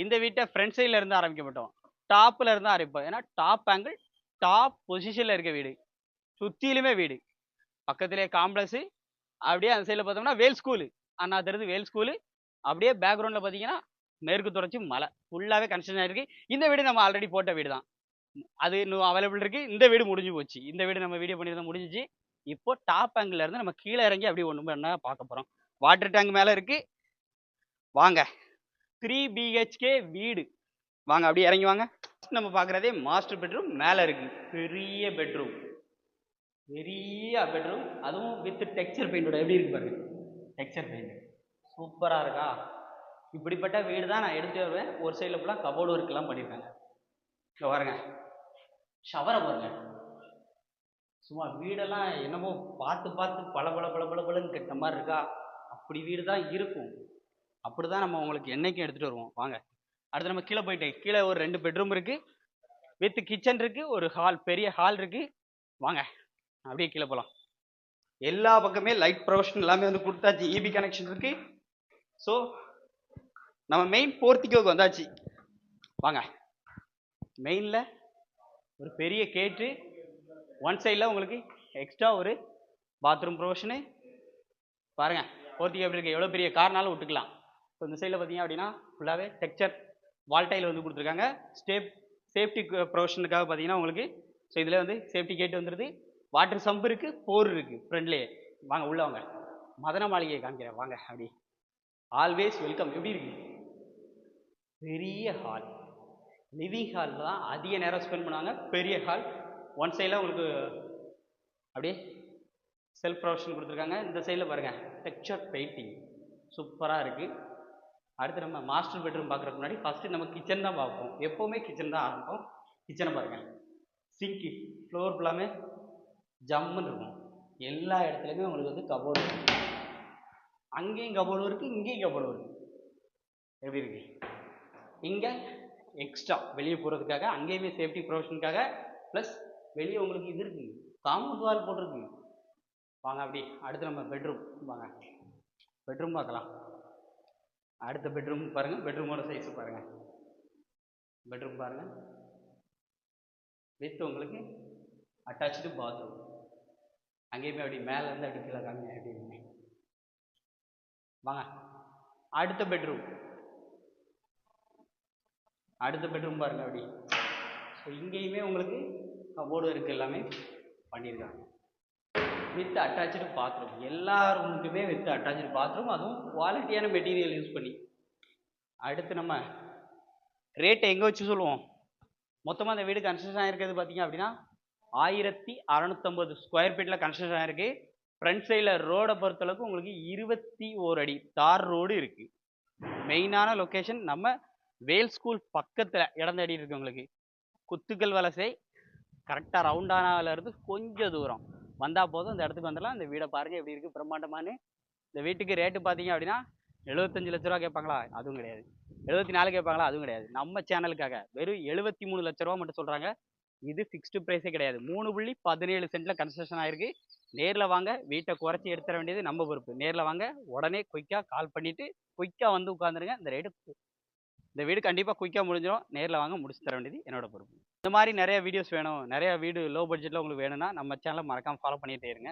இந்த வீட்டை ஃப்ரண்ட் சைடில் இருந்து ஆரம்பிக்க மாட்டோம், டாப்பில் இருந்து ஆரம்பிப்போம். ஏன்னா டாப் ஆங்கிள், டாப் பொசிஷனில் இருக்க வீடு, சுற்றிலுமே வீடு, பக்கத்திலே காம்ப்ளெக்ஸு. அப்படியே அந்த சைடில் பார்த்தோம்னா வேல் ஸ்கூலு, அண்ணா தெரிஞ்சு வேல் ஸ்கூலு. அப்படியே பேக்ரவுண்டில் பார்த்தீங்கன்னா மேற்கு தொடர்ச்சி மலை, ஃபுல்லாகவே கன்ஸ்ட்ரக்ஷன் ஆகிருக்கு. இந்த வீடு நம்ம ஆல்ரெடி போட்ட வீடு தான், அது இன்னும் அவைலபிள் இருக்குது. இந்த வீடு முடிஞ்சு போச்சு, இந்த வீடு நம்ம வீடியோ பண்ணியிருந்தோம் முடிஞ்சிச்சு. இப்போ டாப் ஆங்கிள் இருந்து நம்ம கீழே இறங்கி அப்படியே ஒன்று என்ன பார்க்க போகிறோம். வாட்டர் டேங்க் மேலே இருக்குது. வாங்க, 3 பிஹெச்கே வீடு. வாங்க அப்படியே இறங்கி வாங்க. நம்ம பார்க்குறதே மாஸ்டர் பெட்ரூம். மேலே இருக்குது பெரிய பெட்ரூம், பெரிய பெட்ரூம், அதுவும் வித் டெக்ஸ்சர் பெயிண்டோட. எப்படி இருக்கு பாருங்க, டெக்ஸ்சர் பெயிண்ட் சூப்பராக இருக்கா. இப்படிப்பட்ட வீடு தான் நான் எடுத்துகிட்டு வருவேன். ஒரு சைடில் ஃபுல்லாக கபோர்டு ஒர்க்கெல்லாம் பண்ணியிருக்காங்க. இங்கே பாருங்க, ஷவரை பாருங்க. சும்மா வீடெல்லாம் என்னமோ பார்த்து பார்த்து பல பல பல பல பலன்னு கட்டின மாதிரி இருக்கா. அப்படி வீடு தான் இருக்கும். அப்படி தான் நம்ம உங்களுக்கு என்னைக்கும் எடுத்துகிட்டு வருவோம். வாங்க அடுத்து நம்ம கீழே போயிட்டேன். கீழே ஒரு 2 பெட்ரூம் இருக்குது, வித் கிச்சன் இருக்குது, ஒரு ஹால், பெரிய ஹால் இருக்குது. வாங்க அப்படியே கீழே போகலாம். எல்லா பக்கமே லைட் ப்ரொவிஷன் எல்லாமே வந்து கொடுத்தாச்சு, இபி கனெக்ஷன் இருக்குது. ஸோ நம்ம மெயின் போர்த்திக்கோக்கு வந்தாச்சு. வாங்க, மெயினில் ஒரு பெரிய கேட்டு, ஒன் சைடில் உங்களுக்கு எக்ஸ்ட்ரா ஒரு பாத்ரூம் ப்ரொவிஷனு. பாருங்கள் போர்த்திக்கோ எப்படி இருக்குது, எவ்வளோ பெரிய கார்னாலும் விட்டுக்கலாம். இப்போ இந்த சைடில் பார்த்தீங்க அப்படின்னா ஃபுல்லாகவே டெக்ஸ்சர் வால் டைல் வந்து கொடுத்துருக்காங்க. சேஃப்டி ப்ரொவிஷனுக்காக பார்த்தீங்கன்னா உங்களுக்கு. ஸோ இதில் வந்து சேஃப்டி கேட் வந்துடுது. வாட்டர் சம்பு இருக்குது, போர் இருக்குது ஃப்ரெண்ட்லேயே. வாங்க உள்ளே வாங்க, மதன மாளிகையை காமிக்கிறேன். வாங்க அப்படி, ஆல்வேஸ் வெல்கம். எப்படி இருக்கு, பெரிய ஹால், லிவிங் ஹாலில் தான் அதிக நேரம் ஸ்பெண்ட் பண்ணுவாங்க. பெரிய ஹால், ஒன் சைடில் உங்களுக்கு அப்படியே செல்ஃப் ப்ரொவிஷன் கொடுத்துருக்காங்க. இந்த சைடில் பாருங்கள் டெக்ஸ்சர் பெயிண்டிங் சூப்பராக இருக்குது. அடுத்து நம்ம மாஸ்டர் பெட்ரூம் பார்க்குறதுக்கு முன்னாடி ஃபஸ்ட்டு நம்ம கிச்சன் தான் பார்ப்போம். எப்போவுமே கிச்சன் தான் ஆரம்பிப்போம். கிச்சனை பாருங்கள், சிங்க்கு ஃப்ளோர் ஃபுல்லாமே ஜம்முன்னு இருக்கும். எல்லா இடத்துலையுமே உங்களுக்கு வந்து கபோர்டு, அங்கேயும் கபோர்டு இருக்குது, இங்கேயும் கபோர்டு இருக்குது. எப்படி இருக்கு, இங்கே எக்ஸ்ட்ரா வெளியே போகிறதுக்காக, அங்கேயுமே சேஃப்டி ப்ரொவிஷனுக்காக, ப்ளஸ் வெளியே உங்களுக்கு இது இருக்குது, காம்பவுண்ட் வால் போட்டிருக்கு. வாங்க அப்படி அடுத்து நம்ம பெட்ரூம். வாங்க பெட்ரூம் பார்க்கலாம். அடுத்த பெட்ரூம் பாருங்கள், பெட்ரூமோட சைஸ் பாருங்கள். பெட்ரூம் பாருங்கள், வித் உங்களுக்கு அட்டாச்சு பாத்ரூம். அங்கேயுமே அப்படி மேலேருந்து அப்படி கீழே காமிங்க எப்படி. வாங்க அடுத்த பெட்ரூம். அடுத்த பெட்ரூம் பாருங்க அப்படி. ஸோ இங்கேயுமே உங்களுக்கு கபோர்டு இருக்குது, எல்லாமே பண்ணியிருக்காங்க. வித் அட்டாச்சு பாத்ரூம், எல்லா ரூமுக்குமே வித் அட்டாச்சு பாத்ரூம், அதுவும் குவாலிட்டியான மெட்டீரியல் யூஸ் பண்ணி. அடுத்து நம்ம ரேட்டை எங்கே வச்சு சொல்லுவோம். மொத்தமாக அந்த வீடு கன்ஸ்ட்ரக்ஷன் ஆகிருக்கிறது பார்த்தீங்க அப்படின்னா 1650 ஸ்கொயர் ஃபீட்டில் கன்ஸ்ட்ரக்ஷன் ஆகிருக்கு. ஃப்ரண்ட் சைடில் ரோடை பொறுத்தளவுக்கு உங்களுக்கு 21 அடி தார் ரோடு இருக்குது. மெயினான லொக்கேஷன் நம்ம வேல் ஸ்கூல் பக்கத்தில் இடம் தேடி இருக்கு. உங்களுக்கு குத்துக்கல் வலசை கரெக்டாக ரவுண்டானாவிலேருந்து கொஞ்சம் தூரம் வந்தால் போதும், இந்த இடத்துக்கு வந்துடலாம். இந்த வீடை பாருங்கள் எப்படி இருக்குது, பிரம்மாண்டமானு. இந்த வீட்டுக்கு ரேட்டு பார்த்தீங்க அப்படின்னா 75 லட்ச ரூபா கேட்பாங்களா, அதுவும் கிடையாது. 74 கேட்பாங்களா, அதுவும் கிடையாது. நம்ம சேனலுக்காக வெறும் 73 லட்ச ரூபா மட்டும் சொல்கிறாங்க. இது ஃபிக்ஸ்டு ப்ரைஸே கிடையாது. 3.17 சென்ட்டில் கன்ஸ்ட்ரக்ஷன் ஆகிருக்கு. நேரில் வாங்க, வீட்டை குறைச்சி எடுத்துட வேண்டியது நம்ம பொறுப்பு. நேரில் வாங்க, உடனே குயிக்காக கால் பண்ணிவிட்டு குயிக்காக வந்து உட்காந்துருங்க. இந்த வீடு கண்டிப்பாக குயிக்காக முடிஞ்சிடும். நேரில் வாங்க, முடிச்சு தர வேண்டியது என்னோட பொறுப்பு. இந்த மாதிரி நிறைய வீடியோஸ் வேணும், நிறைய வீடு லோ பட்ஜெட்டில் உங்களுக்கு வேணும்னா நம்ம சேனலை மறக்காமல் ஃபாலோ பண்ணிகிட்டே இருங்க.